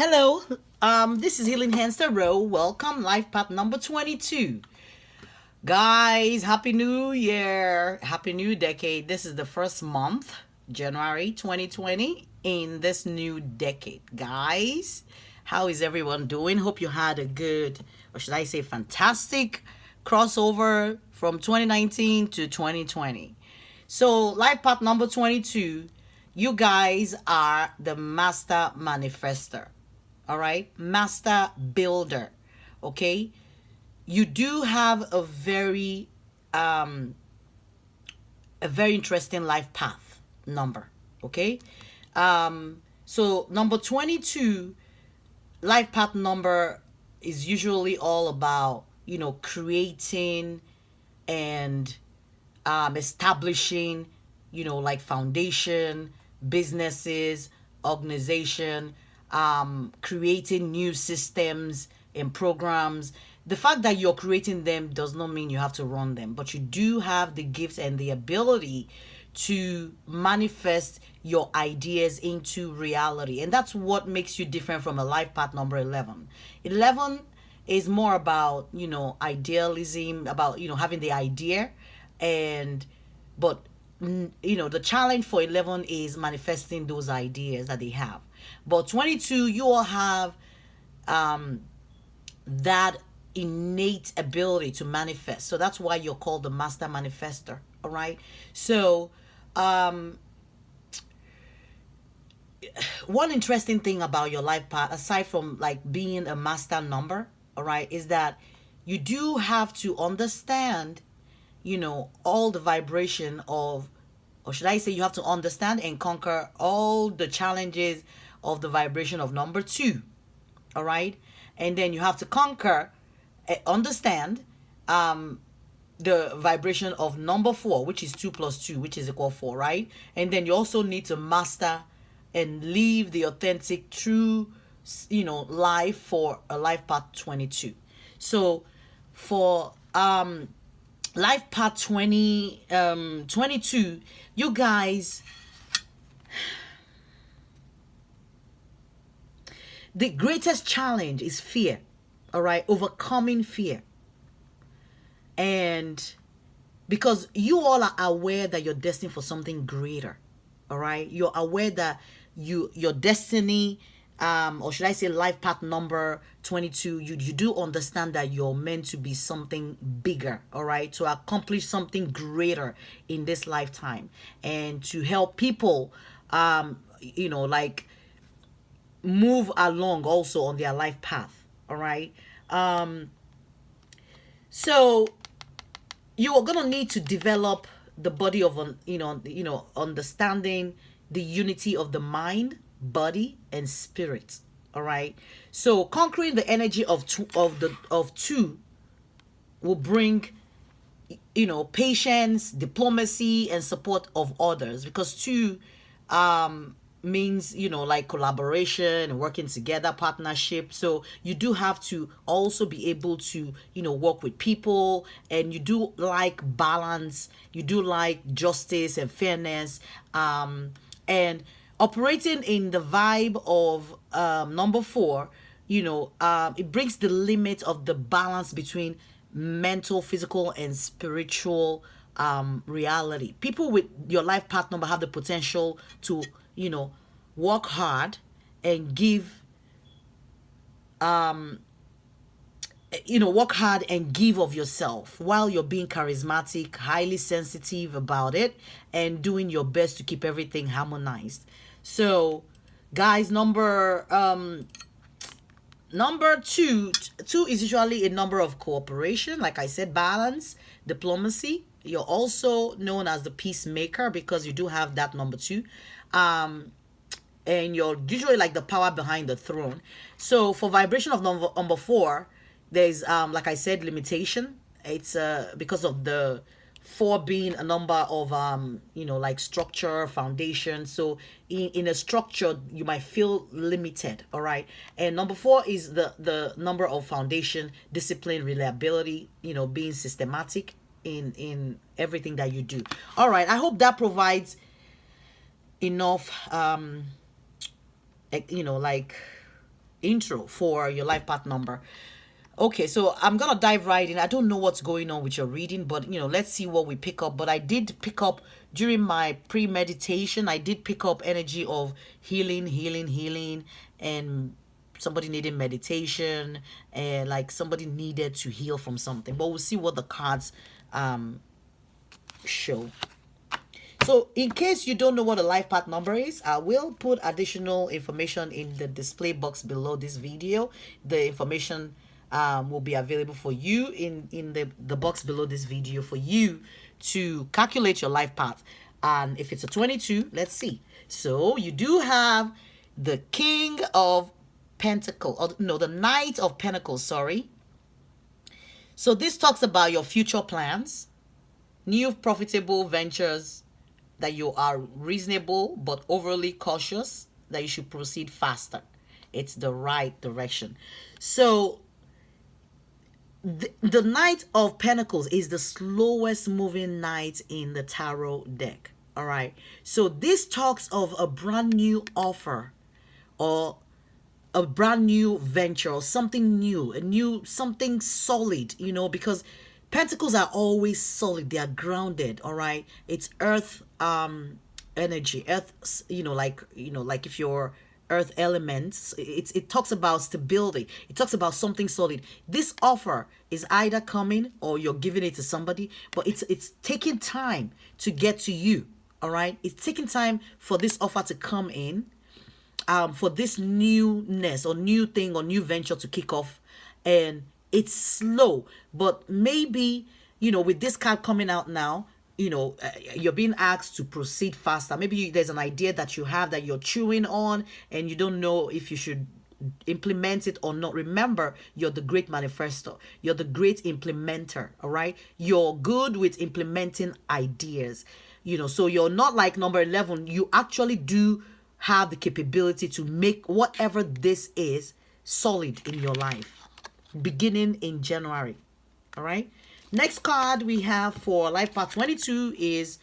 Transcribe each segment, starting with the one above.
Hello, this is Healing Hands the Row. Welcome, life path number 22. Guys, Happy New Year. Happy New Decade. This is the first month, January 2020, in this new decade. Guys, how is everyone doing? Hope you had a good, or should I say fantastic, crossover from 2019 to 2020. So, life path number 22, you guys are the master manifester. All right, master builder. Okay, you do have a very interesting life path number. Okay, so number 22 life path number is usually all about creating and establishing, like foundation, businesses, organization, creating new systems and programs. The fact that you're creating them does not mean you have to run them, but you do have the gifts and the ability to manifest your ideas into reality. And that's what makes you different from a life path number 11. 11 is more about, idealism, about, having the idea, and but the challenge for 11 is manifesting those ideas that they have. But 22, you all have that innate ability to manifest. So that's why you're called the master manifester. All right. So one interesting thing about your life path, aside from like being a master number, all right, is that you do have to understand, all the vibration of, or should I say, you have to understand and conquer all the challenges of the vibration of number 2. All right. And then you have to conquer, understand the vibration of number 4, which is 2 plus 2, which is equal 4, right? And then you also need to master and live the authentic, true, life for a life path 22. So for life path 22, you guys, the greatest challenge is fear. All right, overcoming fear. And because you all are aware that you're destined for something greater. All right, you're aware that your destiny, or should I say life path number 22, you do understand that you're meant to be something bigger. All right, to accomplish something greater in this lifetime, and to help people like move along also on their life path. All right. So you are gonna need to develop the body of understanding the unity of the mind, body, and spirit. All right. So conquering the energy of two will bring patience, diplomacy, and support of others, because 2 means like collaboration and working together, partnership. So you do have to also be able to work with people, and you do like balance, you do like justice and fairness, and operating in the vibe of number 4. It brings the limit of the balance between mental, physical, and spiritual reality. People with your life path number have the potential to work hard and give work hard and give of yourself, while you're being charismatic, highly sensitive about it, and doing your best to keep everything harmonized. So guys, number 2 is usually a number of cooperation, like I said, balance, diplomacy. You're also known as the peacemaker because you do have that number 2. And you're usually like the power behind the throne. So for vibration of number 4, there's like I said, limitation. It's because of the 4 being a number of like structure, foundation. So in a structure you might feel limited. All right. And number 4 is the number of foundation, discipline, reliability, being systematic in everything that you do. All right, I hope that provides enough like intro for your life path number. Okay, so I'm gonna dive right in. I don't know what's going on with your reading, but let's see what we pick up. But I did pick up during my pre-meditation, I did pick up energy of healing, healing, healing, and somebody needing meditation, and like somebody needed to heal from something. But we'll see what the cards show. So in case you don't know what a life path number is, I will put additional information in the display box below this video. The information will be available for you in the box below this video for you to calculate your life path. And if it's a 22, let's see. So you do have the King of Pentacles, or no, the Knight of Pentacles, sorry. So this talks about your future plans, new profitable ventures, that you are reasonable but overly cautious, that you should proceed faster. It's the right direction. So the Knight of Pentacles is the slowest moving knight in the tarot deck. All right. So this talks of a brand new offer, or a brand new venture, or something new, something solid, because pentacles are always solid. They are grounded. All right. It's earth energy, earth, like if you're earth elements, it talks about stability. It talks about something solid. This offer is either coming or you're giving it to somebody, but it's taking time to get to you. All right. It's taking time for this offer to come in, for this newness or new thing or new venture to kick off. And it's slow, but maybe, with this card coming out now, you're being asked to proceed faster. Maybe there's an idea that you have that you're chewing on and you don't know if you should implement it or not. Remember, you're the great manifestor. You're the great implementer. All right. You're good with implementing ideas, so you're not like number 11. You actually do have the capability to make whatever this is solid in your life, beginning in January. All right. Next card we have for life path 22 is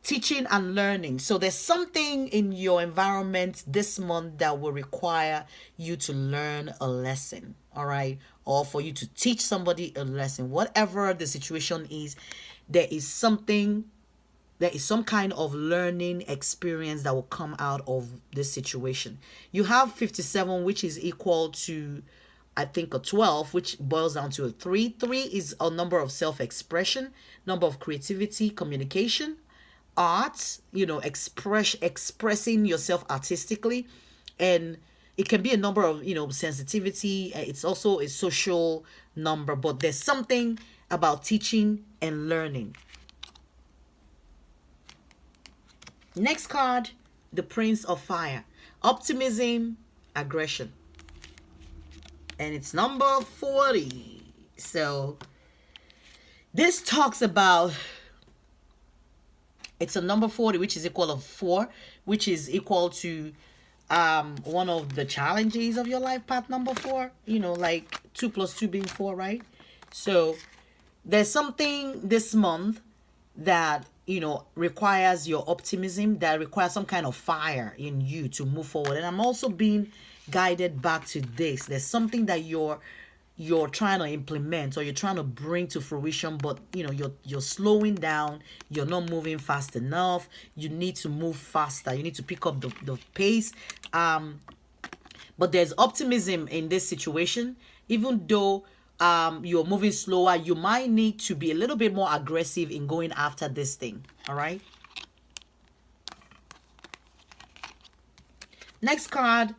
teaching and learning. So there's something in your environment this month that will require you to learn a lesson. All right. Or for you to teach somebody a lesson. Whatever the situation is, there is some kind of learning experience that will come out of this situation. You have 57, which is equal to, I think, a 12, which boils down to a 3. 3 is a number of self-expression, number of creativity, communication, art, expressing yourself artistically. And it can be a number of, sensitivity. It's also a social number, but there's something about teaching and learning. Next card, the Prince of Fire. Optimism, aggression. And it's number 40. So this talks about, it's a number 40, which is equal to 4, which is equal to one of the challenges of your life path, number 4. Like 2 plus 2 being 4, right? So there's something this month that requires your optimism, that requires some kind of fire in you to move forward. And I'm also being guided back to this. There's something that you're trying to implement or you're trying to bring to fruition, but you're slowing down. You're not moving fast enough. You need to move faster. You need to pick up the pace. But there's optimism in this situation, even though you're moving slower. You might need to be a little bit more aggressive in going after this thing. All right. Next card,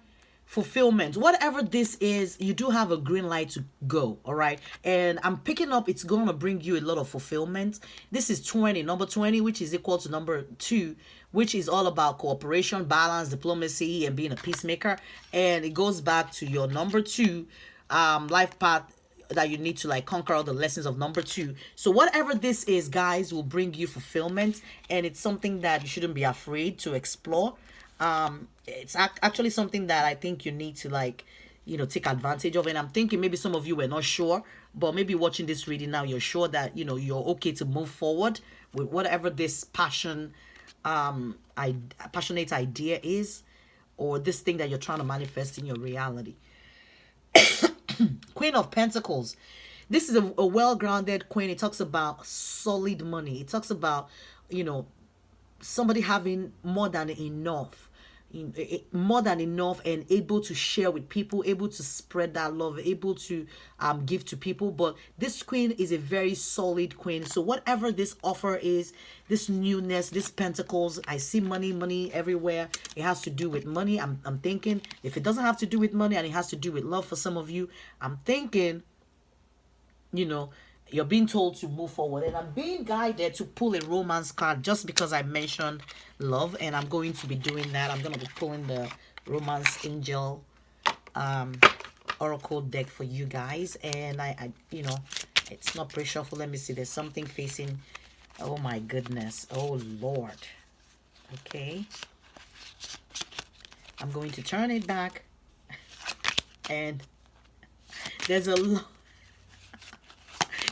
fulfillment. Whatever this is, you do have a green light to go. All right. And I'm picking up, it's going to bring you a lot of fulfillment. This is 20, number 20, which is equal to number 2, which is all about cooperation, balance, diplomacy, and being a peacemaker. And it goes back to your number 2 life path, that you need to conquer all the lessons of number 2. So whatever this is, guys, will bring you fulfillment, and it's something that you shouldn't be afraid to explore. It's actually something that I think you need to take advantage of. And I'm thinking maybe some of you were not sure, but maybe watching this reading now, you're sure that you're okay to move forward with whatever this passionate idea is, or this thing that you're trying to manifest in your reality. Queen of Pentacles. This is a well-grounded queen. It talks about solid money. It talks about, you know, somebody having more than enough, more than enough, and able to share with people, able to spread that love, able to give to people. But this queen is a very solid queen. So whatever this offer is, this newness, this pentacles, I see money everywhere. It has to do with money. I'm thinking if it doesn't have to do with money and it has to do with love for some of you, I'm thinking, you know, you're being told to move forward. And I'm being guided to pull a romance card just because I mentioned love. And I'm going to be doing that. I'm going to be pulling the romance angel oracle deck for you guys. And I you know, it's not pre-shuffle. Let me see. There's something facing. Oh my goodness. Oh Lord. Okay. I'm going to turn it back. And there's a lot.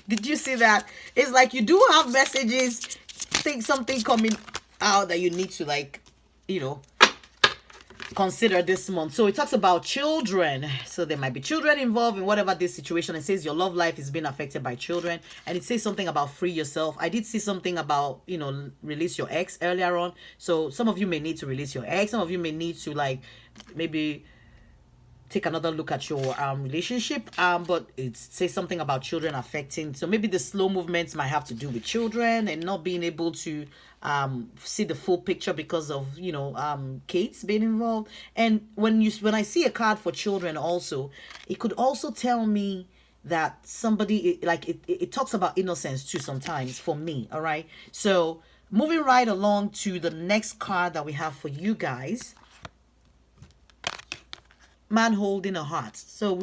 Did you see that? It's like you do have messages, think something coming out that you need to, like, you know, consider this month. So it talks about children. So there might be children involved in whatever this situation. It says your love life is being affected by children. And it says something about free yourself. I did see something about, you know, release your ex earlier on. So some of you may need to release your ex. Some of you may need to, like, maybe take another look at your relationship, but it says something about children affecting. So maybe the slow movements might have to do with children and not being able to see the full picture because of, you know, kids being involved. And when I see a card for children also, it could also tell me that somebody, like, it talks about innocence too sometimes for me. All right, so moving right along to the next card that we have for you guys. Man holding a heart. So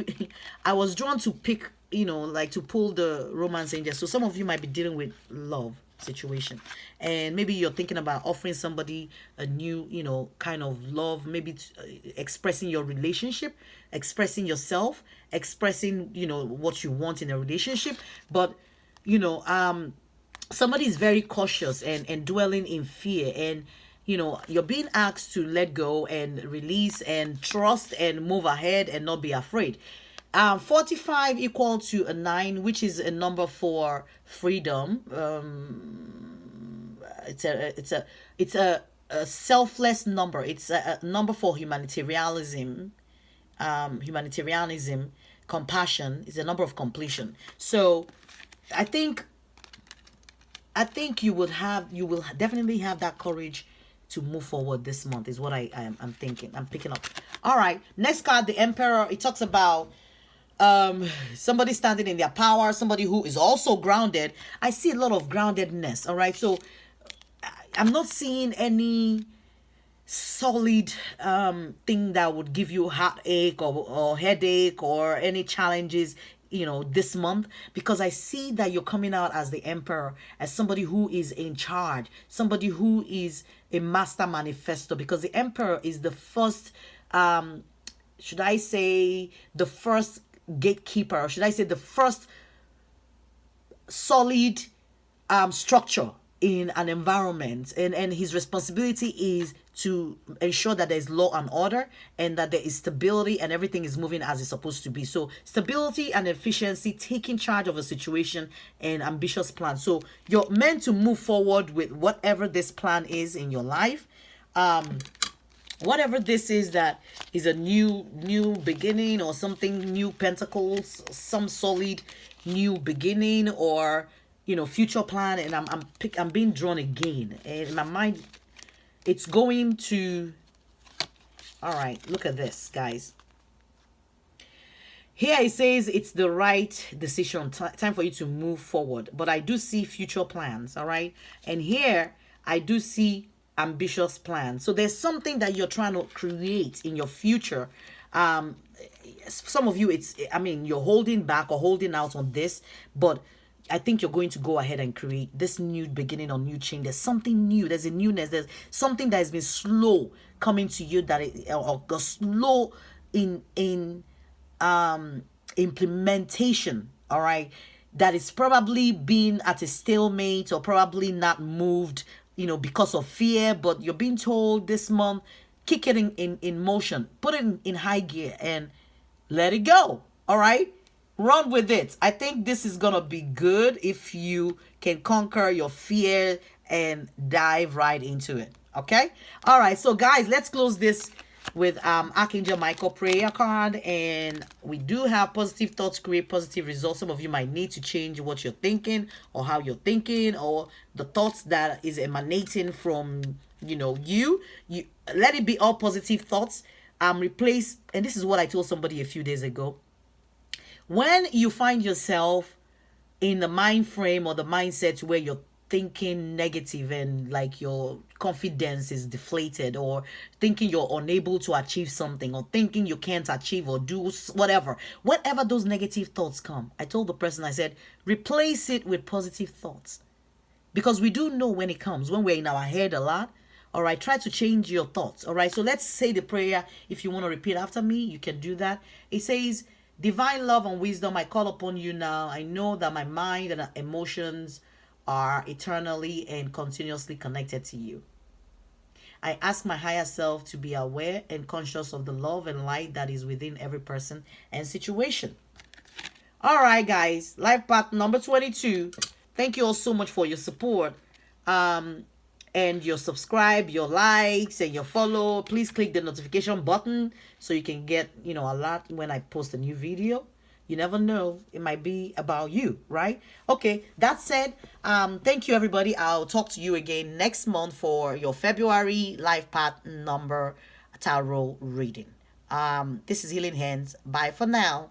I was drawn to pick, you know, like to pull the romance angel. So some of you might be dealing with love situation, and maybe you're thinking about offering somebody a new, you know, kind of love, maybe expressing your relationship, expressing yourself, expressing, you know, what you want in a relationship. But, you know, somebody is very cautious and dwelling in fear, and, you know, you're being asked to let go and release and trust and move ahead and not be afraid. 45 equal to a 9, which is a number for freedom. It's a selfless number. It's a number for humanitarianism. Compassion is a number of completion. So I think you will definitely have that courage to move forward this month, is what I'm thinking. I'm picking up. All right, next card, the Emperor. It talks about somebody standing in their power, somebody who is also grounded. I see a lot of groundedness. All right, so I'm not seeing any solid thing that would give you heartache or headache or any challenges, you know, this month, because I see that you're coming out as the Emperor, as somebody who is in charge, somebody who is a master manifestor, because the Emperor is the first, should I say the first gatekeeper, or should I say the first solid structure in an environment, and his responsibility is to ensure that there's law and order and that there is stability and everything is moving as it's supposed to be. So stability and efficiency, taking charge of a situation, and ambitious plan. So you're meant to move forward with whatever this plan is in your life. Whatever this is, that is a new beginning or something, new pentacles, some solid new beginning, or, you know, future plan. And I'm being drawn again, and in my mind it's going to, all right, look at this, guys. Here it says it's the right decision, time for you to move forward. But I do see future plans, all right? And here I do see ambitious plans. So there's something that you're trying to create in your future. Some of you, you're holding back or holding out on this, but I think you're going to go ahead and create this new beginning or new change. There's something new. There's a newness. There's something that has been slow coming to you, or slow in implementation. All right, that is probably been at a stalemate or probably not moved, you know, because of fear. But you're being told this month, kick it in motion, put it in high gear, and let it go. All right, run with it. I think this is gonna be good if you can conquer your fear and dive right into it. Okay. All right, so guys, let's close this with Archangel Michael prayer card. And we do have positive thoughts create positive results. Some of you might need to change what you're thinking or how you're thinking, or the thoughts that is emanating from you let it be all positive thoughts. Replace, and this is what I told somebody a few days ago. When you find yourself in the mind frame or the mindset where you're thinking negative and like your confidence is deflated, or thinking you're unable to achieve something, or thinking you can't achieve or do whatever those negative thoughts come, I told the person, I said, replace it with positive thoughts. Because we do know when it comes, when we're in our head a lot. All right, try to change your thoughts. All right, so let's say the prayer. If you want to repeat after me, you can do that. It says, divine love and wisdom, I call upon you now. I know that my mind and emotions are eternally and continuously connected to you. I ask my higher self to be aware and conscious of the love and light that is within every person and situation. All right, guys, life path number 22. Thank you all so much for your support. And your subscribe, your likes, and your follow. Please click the notification button so you can get, a lot when I post a new video. You never know, it might be about you, right? Okay, that said, thank you, everybody. I'll talk to you again next month for your February life path number tarot reading. This is Healing Hands. Bye for now.